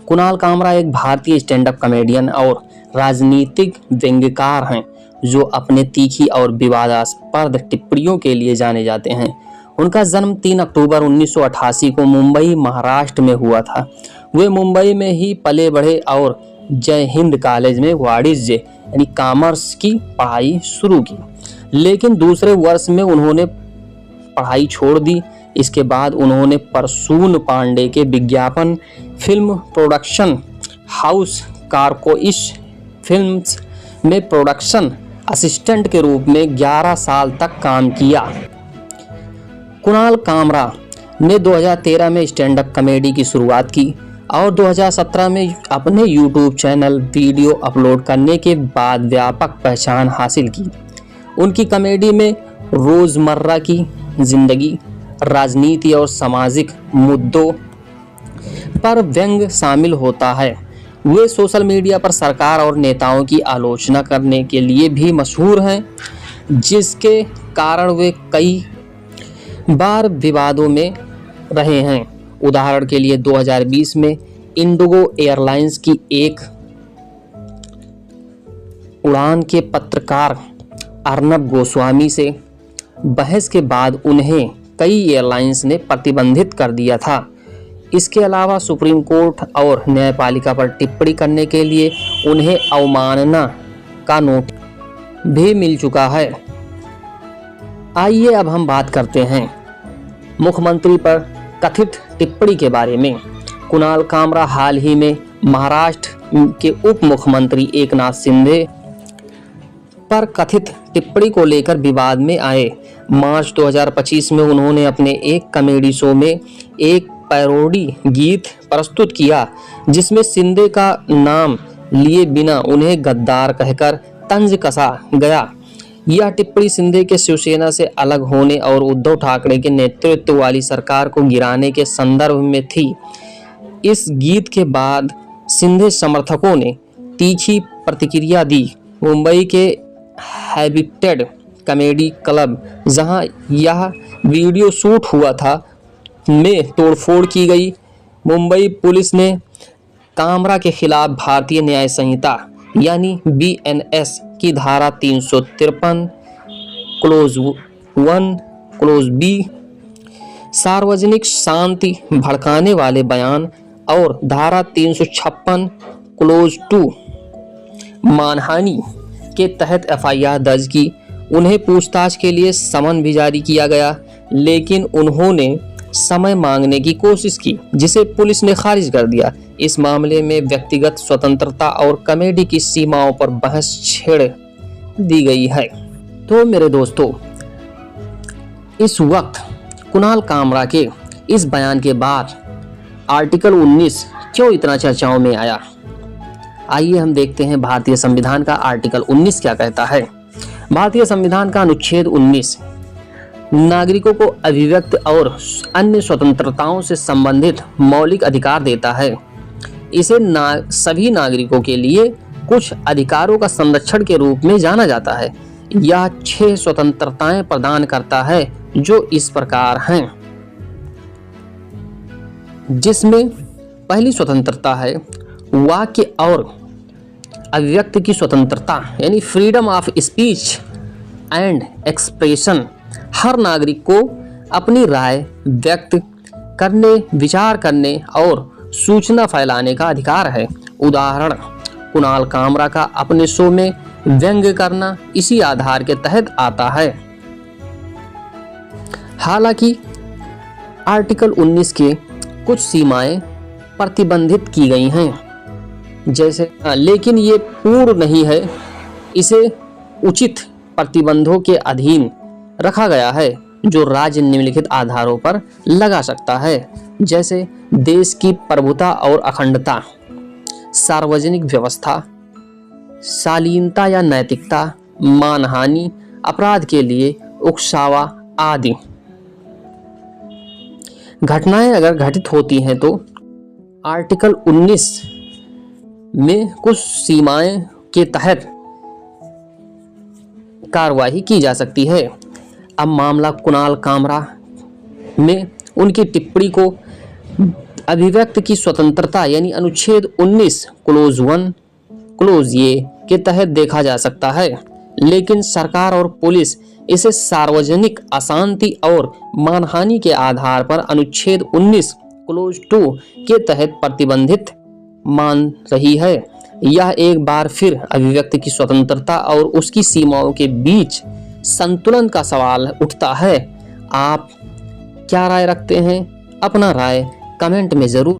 कुणाल कामरा एक भारतीय stand up comedian और राजनीतिक व्यंग्यकार हैं जो अपने तीखी और विवादास्पद टिप्पणियों के लिए जाने जाते हैं। उनका जन्म 3 अक्टूबर 1988 को मुंबई, महाराष्ट्र में हुआ था। वे मुंबई में ही पले बढ़े और जय हिंद कॉलेज में वाणिज्य यानी कॉमर्स की पढ़ाई शुरू की, लेकिन दूसरे वर्ष में उन्होंने पढ़ाई छोड़ दी। इसके बाद उन्होंने परसून पांडे के विज्ञापन फिल्म प्रोडक्शन हाउस कार्कोइश फिल्म्स में प्रोडक्शन असिस्टेंट के रूप में 11 साल तक काम किया। कुणाल कामरा ने 2013 में स्टैंड अप कॉमेडी की शुरुआत की और 2017 में अपने यूट्यूब चैनल वीडियो अपलोड करने के बाद व्यापक पहचान हासिल की। उनकी कॉमेडी में रोज़मर्रा की जिंदगी, राजनीति और सामाजिक मुद्दों पर व्यंग्य शामिल होता है। वे सोशल मीडिया पर सरकार और नेताओं की आलोचना करने के लिए भी मशहूर हैं, जिसके कारण वे कई बार विवादों में रहे हैं। उदाहरण के लिए 2020 में इंडिगो एयरलाइंस की एक उड़ान के पत्रकार अर्नब गोस्वामी से बहस के बाद उन्हें कई एयरलाइंस ने प्रतिबंधित कर दिया था। इसके अलावा सुप्रीम कोर्ट और न्यायपालिका पर टिप्पणी करने के लिए उन्हें अवमानना का नोटिस भी मिल चुका है। आइए अब हम बात करते हैं मुख्यमंत्री पर कथित टिप्पणी के बारे में। कुणाल कामरा हाल ही में महाराष्ट्र के उप मुख्यमंत्री एकनाथ शिंदे पर कथित टिप्पणी को लेकर विवाद में आए। मार्च 2025 में उन्होंने अपने एक कॉमेडी शो में एक पैरोडी गीत प्रस्तुत किया, जिसमें शिंदे का नाम लिए बिना उन्हें गद्दार कहकर तंज कसा गया। यह टिप्पणी शिंदे के शिवसेना से अलग होने और उद्धव ठाकरे के नेतृत्व वाली सरकार को गिराने के संदर्भ में थी। इस गीत के बाद शिंदे समर्थकों ने तीखी प्रतिक्रिया दी। मुंबई के हैबिटेड कॉमेडी क्लब, जहां यह वीडियो शूट हुआ था, में तोड़फोड़ की गई। मुंबई पुलिस ने कामरा के खिलाफ भारतीय न्याय संहिता यानी बीएनएस की धारा 353 क्लोज 1 क्लोज बी, सार्वजनिक शांति भड़काने वाले बयान और धारा 356 क्लोज 2 मानहानि के तहत एफआईआर दर्ज की। उन्हें पूछताछ के लिए समन भी जारी किया गया, लेकिन उन्होंने समय मांगने की कोशिश की, जिसे पुलिस ने खारिज कर दिया। इस मामले में व्यक्तिगत स्वतंत्रता और कॉमेडी की सीमाओं पर बहस छेड़ दी गई है। तो मेरे दोस्तों, इस वक्त कुणाल कामरा के इस बयान के बाद आर्टिकल 19 क्यों इतना चर्चाओं में आया? आइए हम देखते हैं भारतीय संविधान का आर्टिकल 19 क्या कहता है। भारतीय संविधान का अनुच्छेद 19 नागरिकों को अभिव्यक्ति और अन्य स्वतंत्रताओं से संबंधित मौलिक अधिकार देता है। इसे सभी नागरिकों के लिए कुछ अधिकारों का संरक्षण के रूप में जाना जाता है। यह 6 स्वतंत्रताएं प्रदान करता है, जो इस प्रकार हैं, जिसमें पहली स्वतंत्रता है वाक्य और अभिव्यक्ति की स्वतंत्रता यानी freedom of speech and expression. हर नागरिक को अपनी राय व्यक्त करने, विचार करने और सूचना फैलाने का अधिकार है। उदाहरण, कुणाल कामरा का अपने शो में व्यंग्य करना इसी आधार के तहत आता है। हालांकि आर्टिकल 19 के कुछ सीमाएं प्रतिबंधित की गई हैं, जैसे लेकिन ये पूर्ण नहीं है। इसे उचित प्रतिबंधों के अधीन रखा गया है, जो राज्य निम्नलिखित आधारों पर लगा सकता है, जैसे देश की प्रभुता और अखंडता, सार्वजनिक व्यवस्था, शालीनता या नैतिकता, मानहानि, अपराध के लिए उकसावा आदि। घटनाएं अगर घटित होती हैं तो आर्टिकल 19 में कुछ सीमाएं के तहत कार्रवाई की जा सकती है। अब मामला कुणाल कामरा में उनकी टिप्पणी को अभिव्यक्ति की स्वतंत्रता यानी अनुच्छेद 19 क्लोज 1 क्लोज ए के तहत देखा जा सकता है, लेकिन सरकार और पुलिस इसे सार्वजनिक अशांति और मानहानि के आधार पर अनुच्छेद 19 क्लोज 2 के तहत प्रतिबंधित मान रही है। यह एक बार फिर अभिव्यक्ति की स्वतंत्रता और उसकी सीमाओं के बीच संतुलन का सवाल उठता है। आप क्या राय रखते हैं? अपना राय कमेंट में जरूर